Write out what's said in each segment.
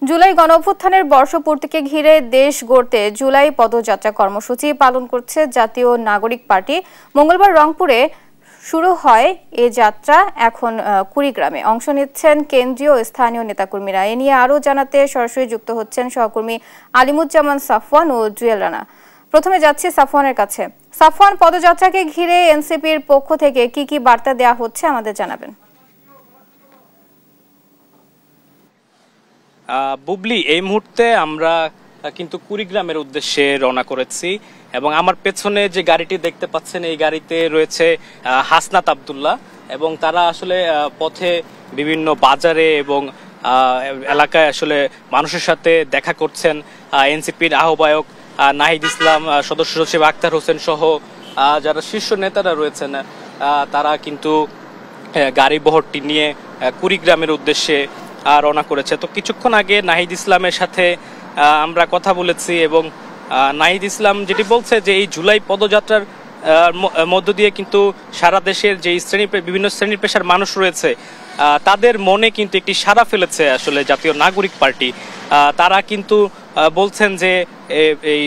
জুলাই গণঅভ্যুত্থানের বর্ষপূর্তিকে ঘিরে দেশ গড়তে জুলাই পদযাত্রা কর্মসূচি পালন করছে জাতীয় নাগরিক পার্টি। মঙ্গলবার রংপুরে শুরু হয় এই যাত্রা। এখন কুড়িগ্রামে অংশ নিচ্ছেন কেন্দ্রীয় ও স্থানীয় নেতাকর্মীরা। এ নিয়ে আরও জানাতে সরাসরি যুক্ত হচ্ছেন সহকর্মী আলিমুজ্জামান সাফওয়ান ও জুয়েল রানা। প্রথমে যাচ্ছি সাফওয়ানের কাছে। সাফওয়ান, পদযাত্রাকে ঘিরে এনসিপির পক্ষ থেকে কি বার্তা দেওয়া হচ্ছে আমাদের জানাবেন। বুবলি, এই মুহূর্তে আমরা কিন্তু কুড়িগ্রামের উদ্দেশ্যে রওনা করেছি এবং আমার পেছনে যে গাড়িটি দেখতে পাচ্ছেন এই গাড়িতে রয়েছে হাসনাত আব্দুল্লাহ এবং তারা আসলে পথে বিভিন্ন বাজারে এবং এলাকায় আসলে মানুষের সাথে দেখা করছেন। এনসিপির আহ্বায়ক নাহিদ ইসলাম, সদস্য সচিব আক্তার হোসেন সহ যারা শীর্ষ নেতারা রয়েছেন তারা কিন্তু গাড়ি বহরটি নিয়ে কুড়িগ্রামের উদ্দেশ্যে রওনা করেছে। তো কিছুক্ষণ আগে নাহিদ ইসলামের সাথে আমরা কথা বলেছি এবং নাহিদ ইসলাম যেটি বলছে যে এই জুলাই পদযাত্রার মধ্য দিয়ে কিন্তু সারা দেশের যে বিভিন্ন শ্রেণী পেশার মানুষ রয়েছে তাদের মনে কিন্তু একটি সাড়া ফেলেছে আসলে জাতীয় নাগরিক পার্টি। তারা কিন্তু বলছেন যে এই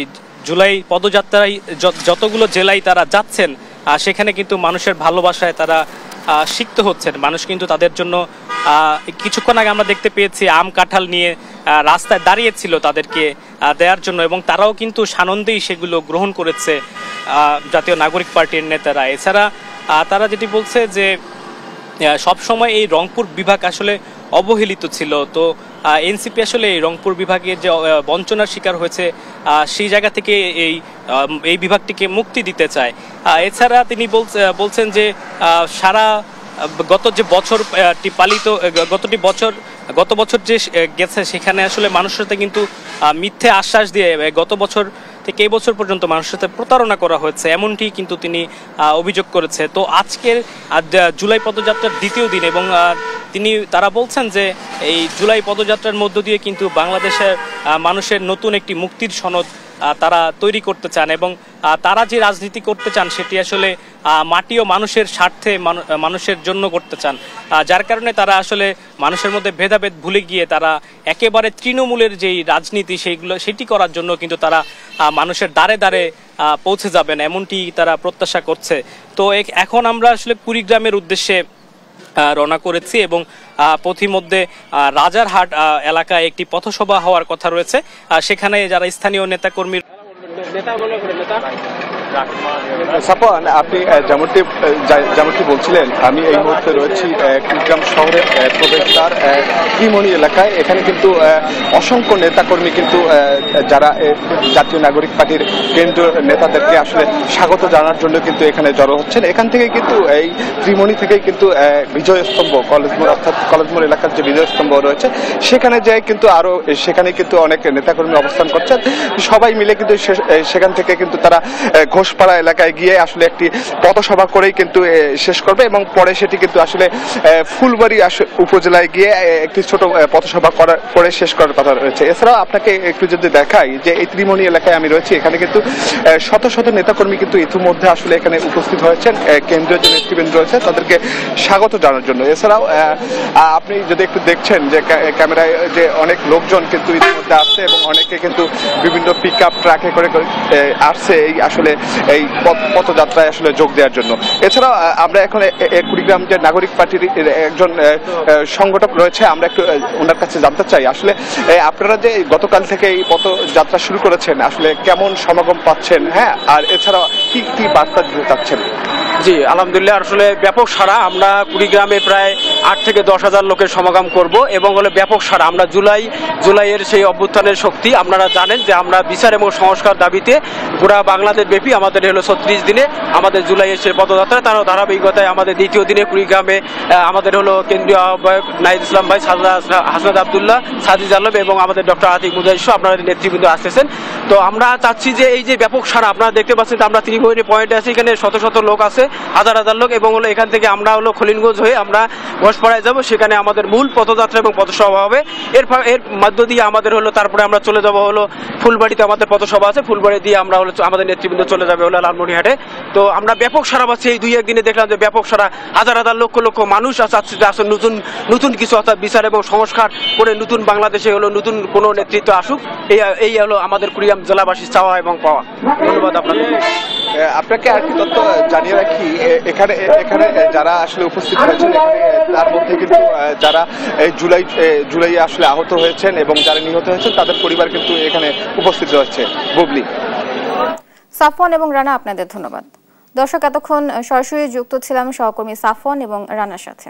জুলাই পদযাত্রায় যতগুলো জেলায় তারা যাচ্ছেন সেখানে কিন্তু মানুষের ভালোবাসায় তারা সিক্ত হচ্ছেন। মানুষ কিন্তু তাদের জন্য কিছুক্ষণ আগে আমরা দেখতে পেয়েছি আম কাঁঠাল নিয়ে রাস্তায় দাঁড়িয়েছিল তাদেরকে দেওয়ার জন্য এবং তারাও কিন্তু সানন্দেই সেগুলো গ্রহণ করেছে জাতীয় নাগরিক পার্টির নেতারা। এছাড়া তারা যেটি বলছে যে সবসময় এই রংপুর বিভাগ আসলে অবহেলিত ছিল। তো এনসিপি আসলে এই রংপুর বিভাগের যে বঞ্চনার শিকার হয়েছে সেই জায়গা থেকে এই বিভাগটিকে মুক্তি দিতে চায়। এছাড়া তিনি বলছেন যে গত বছর যে গেছে সেখানে আসলে মানুষের সাথে কিন্তু মিথ্যে আশ্বাস দিয়ে গত বছর থেকে এই বছর পর্যন্ত মানুষের সাথে প্রতারণা করা হয়েছে, এমনটি কিন্তু তিনি অভিযোগ করেছে। তো আজকের জুলাই পদযাত্রার দ্বিতীয় দিন এবং তারা বলছেন যে এই জুলাই পদযাত্রার মধ্য দিয়ে কিন্তু বাংলাদেশের মানুষের নতুন একটি মুক্তির সনদ তারা তৈরি করতে চান এবং তারা যে রাজনীতি করতে চান সেটি আসলে মাটি ও মানুষের স্বার্থে মানুষের জন্য করতে চান, যার কারণে তারা আসলে মানুষের মধ্যে ভেদাভেদ ভুলে গিয়ে তারা একেবারে তৃণমূলের যেই রাজনীতি সেটি করার জন্য কিন্তু তারা মানুষের দ্বারে দ্বারে পৌঁছে যাবেন, এমনটি তারা প্রত্যাশা করছে। তো এখন আমরা আসলে কুড়িগ্রামের উদ্দেশ্যে রওনা করেছি এবং পথিমধ্যে রাজারহাট এলাকায় একটি পথসভা হওয়ার কথা রয়েছে। সেখানে যারা স্থানীয় নেতাকর্মী আপনি যেমনটি বলছিলেন, আমি এই মুহূর্তে রয়েছি কুড়িগ্রাম শহরের প্রবেশদ্বার ত্রিমণি এলাকায়। এখানে কিন্তু অসংখ্য নেতাকর্মী কিন্তু যারা জাতীয় নাগরিক পার্টির কেন্দ্রীয় নেতাদেরকে আসলে স্বাগত জানার জন্য কিন্তু এখানে জড়ো হচ্ছেন। এখান থেকে কিন্তু এই ত্রিমণি থেকেই কিন্তু বিজয়স্তম্ভ কলেজমোড় অর্থাৎ কলেজমোড় এলাকার যে বিজয়স্তম্ভ রয়েছে সেখানে যায় কিন্তু সেখানে কিন্তু অনেক নেতাকর্মী অবস্থান করছেন। সবাই মিলে কিন্তু সেখান থেকে কিন্তু তারা ঘোষপাড়া এলাকায় গিয়ে আসলে একটি পথসভা করেই কিন্তু শেষ করবে এবং পরে সেটি কিন্তু আসলে ফুলবাড়ি উপজেলায় গিয়ে একটি ছোট পথসভা করে শেষ করার কথা রয়েছে। এছাড়াও আপনাকে একটু যদি দেখাই যে এই ত্রিমণি এলাকায় আমি রয়েছি, এখানে কিন্তু শত শত নেতাকর্মী কিন্তু ইতিমধ্যে আসলে এখানে উপস্থিত হয়েছেন কেন্দ্রীয় যে নেতৃবৃন্দ রয়েছে তাদেরকে স্বাগত জানার জন্য। এছাড়াও আপনি যদি একটু দেখছেন যে ক্যামেরায় যে অনেক লোকজন কিন্তু ইতিমধ্যে আসছে এবং অনেকে কিন্তু বিভিন্ন পিক আপ ট্রাকে করে আসছে আসলে এই পথযাত্রায় আসলে যোগ দেওয়ার জন্য। এছাড়াও আমরা এখন কুড়িগ্রাম যে নাগরিক পার্টির একজন সংগঠক রয়েছে, আমরা একটু ওনার কাছে জানতে চাই আসলে আপনারা যে গতকাল থেকে এই পথযাত্রা শুরু করেছেন আসলে কেমন সমাগম পাচ্ছেন, হ্যাঁ, আর এছাড়াও কি বার্তা দিতে চাচ্ছেন? জি, আলহামদুলিল্লাহ, আসলে ব্যাপক সাড়া। আমরা কুড়িগ্রামে প্রায় 8 থেকে 10,000 লোকের সমাগম করব এবং ব্যাপক সাড়া। আমরা জুলাইয়ের সেই অভ্যুত্থানের শক্তি, আপনারা জানেন যে আমরা বিচার এবং সংস্কার দাবিতে পুরা বাংলাদেশ ব্যাপী আমাদের 36 দিনে আমাদের জুলাইয়ের সেই পদযাত্রা, তারও ধারাবাহিকতায় আমাদের দ্বিতীয় দিনে কুড়িগ্রামে আমাদের কেন্দ্রীয় আহ্বায়ক নাহিদ ইসলাম ভাই, হাসনাত আব্দুল্লাহ, সাজিদ আলম এবং আমাদের ডক্টর আতিক মুজাহিদ আপনারা নেতৃবৃন্দ আসতেছেন। তো আমরা চাচ্ছি যে এই যে ব্যাপক সাড়া আপনারা দেখতে পাচ্ছেন, আমরা ত্রিমণি পয়েন্টে আছি, এখানে শত শত লোক আছে, হাজার হাজার লোক এবং এখান থেকে আমরা খলিনগঞ্জ হয়ে আমরা ঘোষপাড়ায় যাব, সেখানে আমাদের মূল পদযাত্রা এবং পথসভা হবে। এর মধ্য দিয়ে আমাদের হলো তারপরে আমরা চলে যাব হলো ফুলবাড়িতে, আমাদের পথসভা আছে, ফুলবাড়ি দিয়ে আমরা হলো আমাদের নেতৃবৃন্দ চলে যাবে হলো লালমনিরহাটে। তো আমরা ব্যাপক সারা পাচ্ছি, এই 2-1 দিনে দেখলাম যে ব্যাপক সারা, হাজার হাজার লক্ষ লক্ষ মানুষ চাচ্ছে যে আসলে নতুন কিছু অর্থাৎ বিচার এবং সংস্কার করে নতুন বাংলাদেশে হলো নতুন কোনো নেতৃত্ব আসুক। এই হলো আমাদের কুড়িগ্রাম জেলাবাসীর চাওয়া এবং পাওয়া। ধন্যবাদ আপনাদের। আপনাকে আর কি তথ্য জানিয়ে রাখি, এখানে যারা আসলে উপস্থিত হয়েছেন তার মধ্যে কিন্তু যারা জুলাইয়ে আসলে আহত হয়েছেন এবং যারা নিহত হয়েছেন তাদের পরিবার কিন্তু এখানে উপস্থিত রয়েছে। বুবলি, সাফওয়ান এবং রানা, আপনাদের ধন্যবাদ। দর্শক, এতক্ষণ সরাসরি যুক্ত ছিলাম সহকর্মী সাফওয়ান এবং রানার সাথে।